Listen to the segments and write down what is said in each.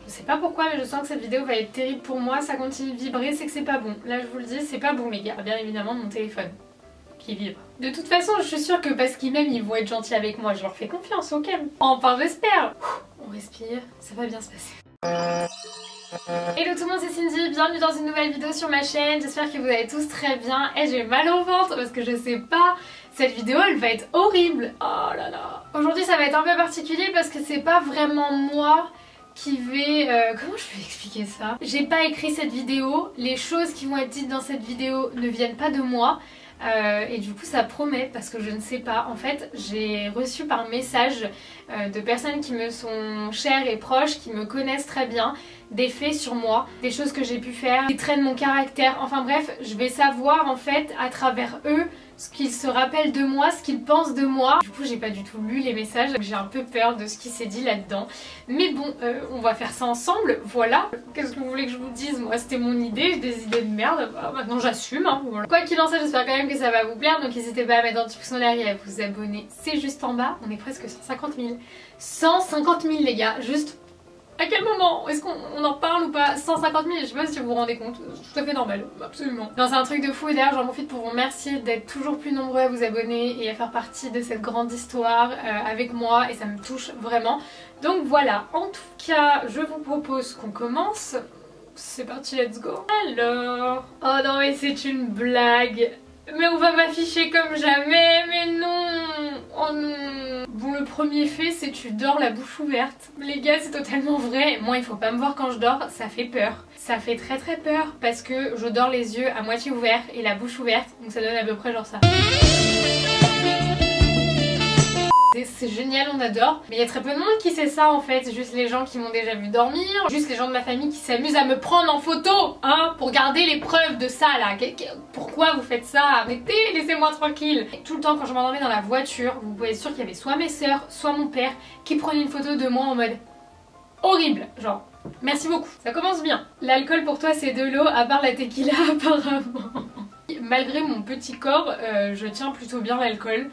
Je sais pas pourquoi mais je sens que cette vidéo va être terrible pour moi, ça continue de vibrer, c'est que c'est pas bon. Là je vous le dis, c'est pas bon les gars. Bien évidemment mon téléphone qui vibre. De toute façon je suis sûre que parce qu'ils m'aiment ils vont être gentils avec moi, je leur fais confiance, ok. Enfin j'espère. On respire, ça va bien se passer. Hello tout le monde, c'est Cindy, bienvenue dans une nouvelle vidéo sur ma chaîne, j'espère que vous allez tous très bien. Et j'ai mal au ventre parce que je sais pas, cette vidéo elle va être horrible. Oh là là. Aujourd'hui ça va être un peu particulier parce que c'est pas vraiment moi qui vais... comment je vais expliquer ça? J'ai pas écrit cette vidéo, les choses qui vont être dites dans cette vidéo ne viennent pas de moi. Et du coup ça promet parce que je ne sais pas. En fait j'ai reçu par message de personnes qui me sont chères et proches, qui me connaissent très bien, des faits sur moi, des choses que j'ai pu faire, des traits de mon caractère, enfin bref, je vais savoir en fait à travers eux ce qu'ils se rappellent de moi, ce qu'ils pensent de moi. Du coup j'ai pas du tout lu les messages, j'ai un peu peur de ce qui s'est dit là-dedans. Mais bon, on va faire ça ensemble, voilà. Qu'est-ce que vous voulez que je vous dise? Moi c'était mon idée, j'ai des idées de merde, bah, maintenant j'assume. Hein, voilà. Quoi qu'il en soit, j'espère quand même que ça va vous plaire, donc n'hésitez pas à mettre un petit pouce en l'air et à vous abonner. C'est juste en bas, on est presque 150 000. 150 000 les gars, juste... À quel moment? Est-ce qu'on en parle ou pas? 150 000, je sais pas si vous vous rendez compte, c'est tout à fait normal, absolument. Non, c'est un truc de fou et d'ailleurs j'en profite pour vous remercier d'être toujours plus nombreux à vous abonner et à faire partie de cette grande histoire avec moi et ça me touche vraiment. Donc voilà, en tout cas, je vous propose qu'on commence. C'est parti, let's go. Alors... Oh non mais c'est une blague. Mais on va m'afficher comme jamais, mais non. Oh non. Bon, le premier fait c'est tu dors la bouche ouverte. Les gars, c'est totalement vrai. Moi il faut pas me voir quand je dors, ça fait peur. Ça fait très très peur parce que je dors les yeux à moitié ouverts et la bouche ouverte. Donc ça donne à peu près genre ça. C'est génial, on adore. Mais il y a très peu de monde qui sait ça en fait. Juste les gens qui m'ont déjà vu dormir. Juste les gens de ma famille qui s'amusent à me prendre en photo, hein, pour garder les preuves de ça là. Pourquoi vous faites ça? Arrêtez, laissez-moi tranquille. Tout le temps quand je m'endormais dans la voiture, vous pouvez être sûr qu'il y avait soit mes soeurs, soit mon père qui prenaient une photo de moi en mode horrible. Genre, merci beaucoup. Ça commence bien. L'alcool pour toi c'est de l'eau, à part la tequila apparemment. Malgré mon petit corps, je tiens plutôt bien l'alcool.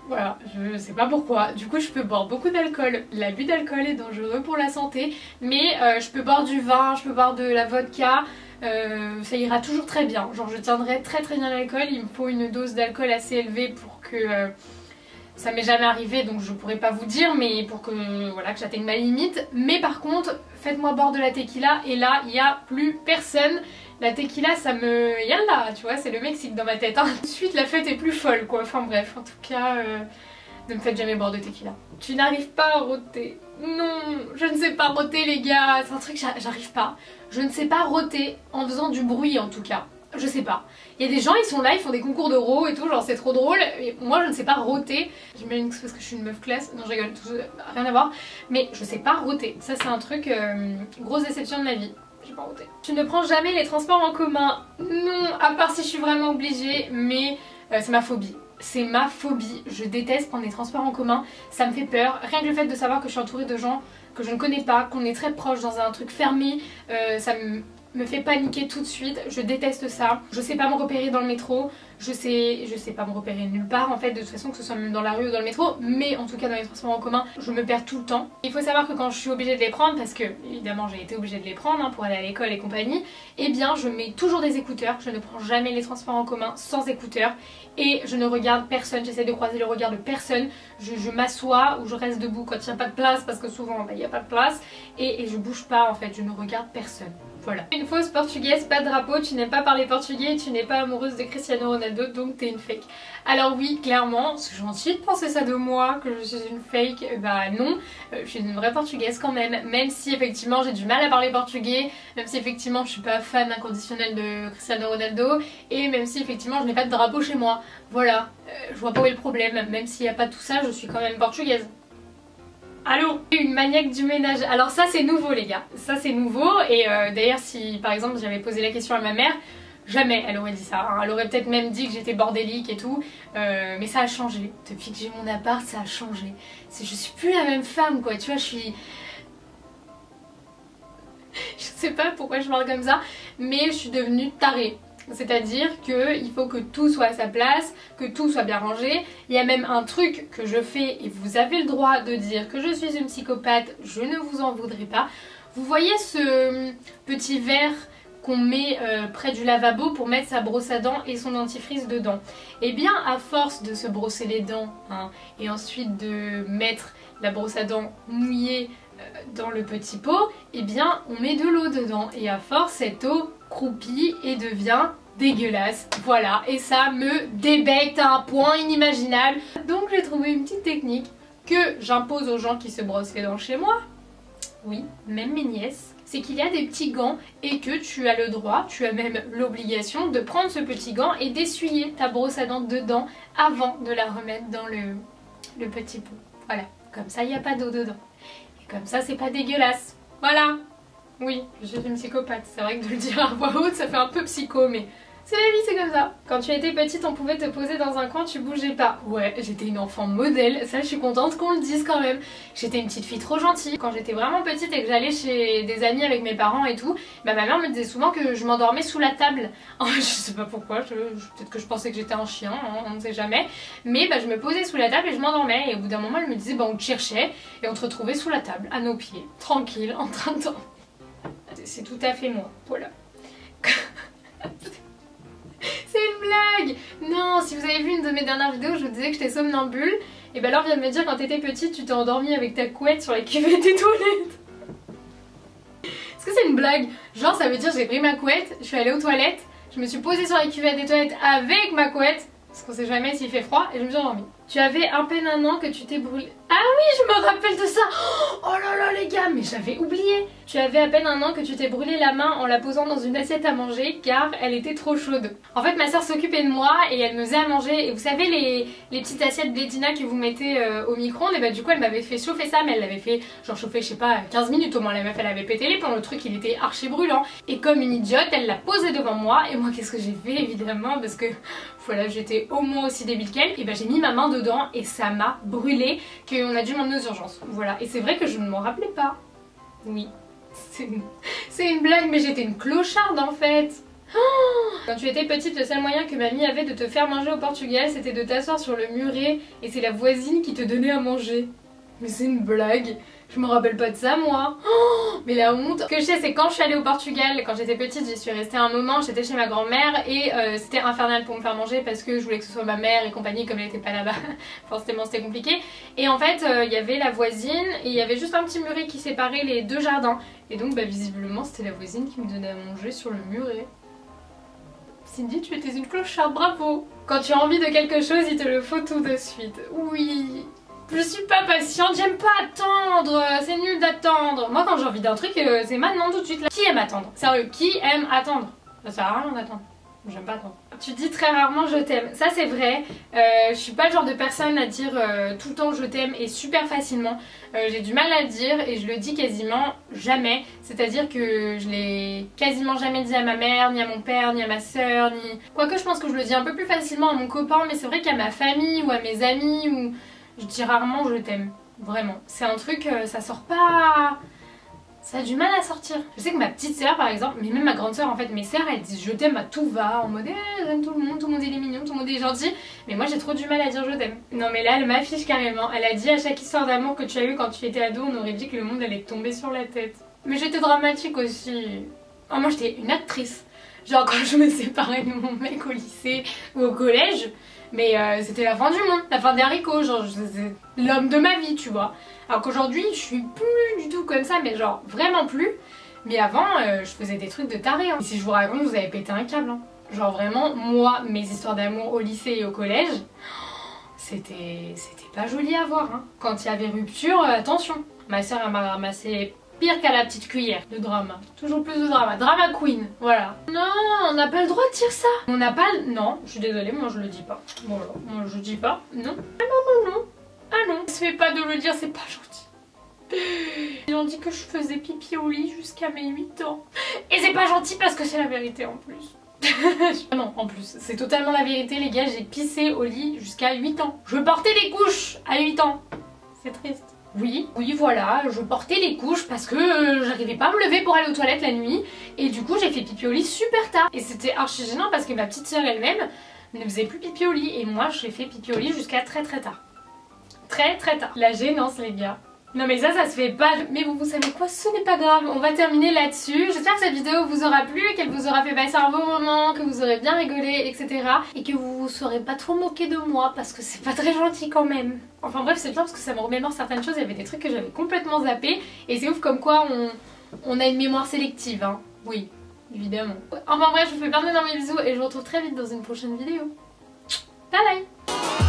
Voilà, je sais pas pourquoi. Du coup je peux boire beaucoup d'alcool. L'abus d'alcool est dangereux pour la santé. Mais je peux boire du vin, je peux boire de la vodka. Ça ira toujours très bien. Genre je tiendrai très très bien l'alcool. Il me faut une dose d'alcool assez élevée pour que... ça m'est jamais arrivé donc je pourrais pas vous dire. Mais pour que voilà, que j'atteigne ma limite. Mais par contre, faites-moi boire de la tequila. Et là, il n'y a plus personne. La tequila ça me... Yalla, tu vois, c'est le Mexique dans ma tête. Hein. Tout de suite la fête est plus folle quoi. Enfin bref, en tout cas, ne me faites jamais boire de tequila. Tu n'arrives pas à rôter. Non, je ne sais pas rôter les gars. C'est un truc, j'arrive pas. Je ne sais pas rôter en faisant du bruit en tout cas. Je sais pas. Il y a des gens, ils sont là, ils font des concours de rot et tout, genre c'est trop drôle. Et moi je ne sais pas rôter. J'imagine que c'est parce que je suis une meuf classe. Non je rigole, tout, rien à voir. Mais je sais pas rôter. Ça c'est un truc, grosse déception de ma vie. J'ai pas roté. Tu ne prends jamais les transports en commun? Non, à part si je suis vraiment obligée, mais c'est ma phobie. C'est ma phobie. Je déteste prendre les transports en commun, ça me fait peur. Rien que le fait de savoir que je suis entourée de gens que je ne connais pas, qu'on est très proche dans un truc fermé, ça me fait paniquer tout de suite. Je déteste ça. Je sais pas me repérer dans le métro. Je sais pas me repérer nulle part en fait, de toute façon, que ce soit même dans la rue ou dans le métro, mais en tout cas dans les transports en commun, je me perds tout le temps. Il faut savoir que quand je suis obligée de les prendre, parce que évidemment j'ai été obligée de les prendre hein, pour aller à l'école et compagnie, eh bien je mets toujours des écouteurs, je ne prends jamais les transports en commun sans écouteurs et je ne regarde personne, j'essaie de croiser le regard de personne, je m'assois ou je reste debout quand il n'y a pas de place parce que souvent il n'y a pas de place et je bouge pas en fait, je ne regarde personne. Voilà. Une fausse portugaise, pas de drapeau, tu n'aimes pas parler portugais, tu n'es pas amoureuse de Cristiano Ronaldo, donc t'es une fake. Alors oui, clairement, c'est gentil de penser ça de moi, que je suis une fake, bah non, je suis une vraie portugaise quand même, même si effectivement j'ai du mal à parler portugais, même si effectivement je suis pas fan inconditionnelle de Cristiano Ronaldo, et même si effectivement je n'ai pas de drapeau chez moi. Voilà, je vois pas où est le problème, même s'il n'y a pas tout ça, je suis quand même portugaise. Allô? Une maniaque du ménage. Alors ça c'est nouveau les gars, ça c'est nouveau et d'ailleurs si par exemple j'avais posé la question à ma mère, jamais elle aurait dit ça, hein. Elle aurait peut-être même dit que j'étais bordélique et tout, mais ça a changé, depuis que j'ai mon appart ça a changé. Je suis plus la même femme quoi, tu vois, je suis... Je sais pas pourquoi je parle comme ça, mais je suis devenue tarée. C'est-à-dire qu'il faut que tout soit à sa place, que tout soit bien rangé. Il y a même un truc que je fais et vous avez le droit de dire que je suis une psychopathe, je ne vous en voudrais pas. Vous voyez ce petit verre qu'on met près du lavabo pour mettre sa brosse à dents et son dentifrice dedans. Et bien à force de se brosser les dents et ensuite de mettre la brosse à dents mouillée dans le petit pot, et bien on met de l'eau dedans et à force cette eau croupit et devient dégueulasse. Voilà, et ça me débecte à un point inimaginable. Donc j'ai trouvé une petite technique que j'impose aux gens qui se brossent les dents chez moi. Oui, même mes nièces. C'est qu'il y a des petits gants et que tu as le droit, tu as même l'obligation de prendre ce petit gant et d'essuyer ta brosse à dents dedans avant de la remettre dans le petit pot. Voilà, comme ça il n'y a pas d'eau dedans. Et comme ça c'est pas dégueulasse. Voilà. Oui, je suis une psychopathe. C'est vrai que de le dire à voix haute ça fait un peu psycho, mais c'est la vie, c'est comme ça. Quand tu étais petite, on pouvait te poser dans un coin, tu bougeais pas. Ouais, j'étais une enfant modèle, ça je suis contente qu'on le dise quand même. J'étais une petite fille trop gentille. Quand j'étais vraiment petite et que j'allais chez des amis avec mes parents et tout, bah, ma mère me disait souvent que je m'endormais sous la table. Je sais pas pourquoi, peut-être que je pensais que j'étais un chien, on ne sait jamais. Mais bah, je me posais sous la table et je m'endormais. Et au bout d'un moment, elle me disait bah, on te cherchait et on te retrouvait sous la table, à nos pieds, tranquille, en train de dormir. C'est tout à fait moi, voilà. C'est une blague! Non, si vous avez vu une de mes dernières vidéos, je vous disais que j'étais somnambule. Et ben alors vient de me dire quand t'étais petite, tu t'es endormie avec ta couette sur la cuvette des toilettes. Est-ce que c'est une blague? Genre ça veut dire j'ai pris ma couette, je suis allée aux toilettes, je me suis posée sur la cuvette des toilettes avec ma couette, parce qu'on sait jamais s'il fait froid, et je me suis endormie. Tu avais à peine un an que tu t'es brûlée. Ah oui, je me rappelle de ça. Oh là là les gars, mais j'avais oublié. Tu avais à peine un an que tu t'es brûlé la main en la posant dans une assiette à manger car elle était trop chaude. En fait ma soeur s'occupait de moi et elle me faisait à manger. Et vous savez les petites assiettes Blédina que vous mettez au micro-ondes, et bah du coup elle m'avait fait chauffer ça, mais elle l'avait fait genre chauffer je sais pas 15 minutes au moins. La meuf elle avait pété les plombs, le truc il était archi brûlant. Et comme une idiote elle l'a posé devant moi et moi qu'est-ce que j'ai fait évidemment parce que voilà j'étais au moins aussi débile qu'elle. Et bah j'ai mis ma main dedans et ça m'a brûlé qu'on a dû m'emmener aux urgences. Voilà, et c'est vrai que je ne m'en rappelais pas. Oui, c'est une blague, mais j'étais une clocharde en fait. Oh, quand tu étais petite, le seul moyen que mamie avait de te faire manger au Portugal, c'était de t'asseoir sur le muret et c'est la voisine qui te donnait à manger. Mais c'est une blague. Je me rappelle pas de ça moi. Oh, mais la honte. Ce que je sais c'est quand je suis allée au Portugal, quand j'étais petite j'y suis restée un moment, j'étais chez ma grand-mère et c'était infernal pour me faire manger parce que je voulais que ce soit ma mère et compagnie, comme elle était pas là-bas forcément c'était compliqué. Et en fait il y avait la voisine et il y avait juste un petit muret qui séparait les deux jardins. Et donc bah, visiblement c'était la voisine qui me donnait à manger sur le muret. Cindy, tu étais une clocharde, bravo. Quand tu as envie de quelque chose il te le faut tout de suite. Oui. Je suis pas patiente, j'aime pas attendre, c'est nul d'attendre. Moi quand j'ai envie d'un truc, c'est maintenant tout de suite là. Qui aime attendre? Sérieux, qui aime attendre? Ça sert à rien d'attendre. J'aime pas attendre. Tu dis très rarement je t'aime, ça c'est vrai. Je suis pas le genre de personne à dire tout le temps je t'aime et super facilement. J'ai du mal à le dire et je le dis quasiment jamais. C'est-à-dire que je l'ai quasiment jamais dit à ma mère, ni à mon père, ni à ma soeur, ni... Quoique je pense que je le dis un peu plus facilement à mon copain, mais c'est vrai qu'à ma famille ou à mes amis ou... Je dis rarement je t'aime, vraiment. C'est un truc, ça sort pas... Ça a du mal à sortir. Je sais que ma petite sœur par exemple, mais même ma grande sœur en fait, mes sœurs elles disent je t'aime à tout va, en mode j'aime tout le monde il est mignon, tout le monde est gentil. Mais moi j'ai trop du mal à dire je t'aime. Non mais là elle m'affiche carrément, elle a dit à chaque histoire d'amour que tu as eu quand tu étais ado, on aurait dit que le monde allait te tomber sur la tête. Mais j'étais dramatique aussi. Oh, moi j'étais une actrice. Genre quand je me séparais de mon mec au lycée ou au collège, mais c'était la fin du monde, la fin des haricots, genre c'est l'homme de ma vie tu vois. Alors qu'aujourd'hui je suis plus du tout comme ça, mais genre vraiment plus. Mais avant je faisais des trucs de taré hein. Et si je vous raconte vous avez pété un câble hein. Genre vraiment moi mes histoires d'amour au lycée et au collège, c'était pas joli à voir hein. Quand il y avait rupture, attention. Ma soeur elle m'a ramassé pire qu'à la petite cuillère. De drama. Toujours plus de drama. Drama queen. Voilà. Non, on n'a pas le droit de dire ça. On n'a pas le... Non, je suis désolée, moi je le dis pas. Voilà, moi je dis pas. Non. Ah non, non, non. Ah non. Ça se fait pas de le dire, c'est pas gentil. Ils ont dit que je faisais pipi au lit jusqu'à mes 8 ans. Et c'est pas gentil parce que c'est la vérité en plus. Non, en plus, c'est totalement la vérité les gars, j'ai pissé au lit jusqu'à 8 ans. Je portais des couches à 8 ans. C'est triste. Oui, voilà, je portais les couches parce que j'arrivais pas à me lever pour aller aux toilettes la nuit. Et du coup j'ai fait pipi au lit super tard. Et c'était archi gênant parce que ma petite sœur elle-même ne faisait plus pipi au lit. Et moi j'ai fait pipi au lit jusqu'à très tard. Très tard. La gênance les gars. Non mais ça se fait pas. Mais bon, vous savez quoi, ce n'est pas grave, on va terminer là-dessus. J'espère que cette vidéo vous aura plu, qu'elle vous aura fait passer un bon moment, que vous aurez bien rigolé, etc. Et que vous vous serez pas trop moqué de moi parce que c'est pas très gentil quand même. Enfin bref, c'est bien parce que ça me remémore certaines choses, il y avait des trucs que j'avais complètement zappé. Et c'est ouf comme quoi on a une mémoire sélective, hein. Oui, évidemment. Enfin bref, je vous fais plein d'énormes bisous et je vous retrouve très vite dans une prochaine vidéo. Bye bye.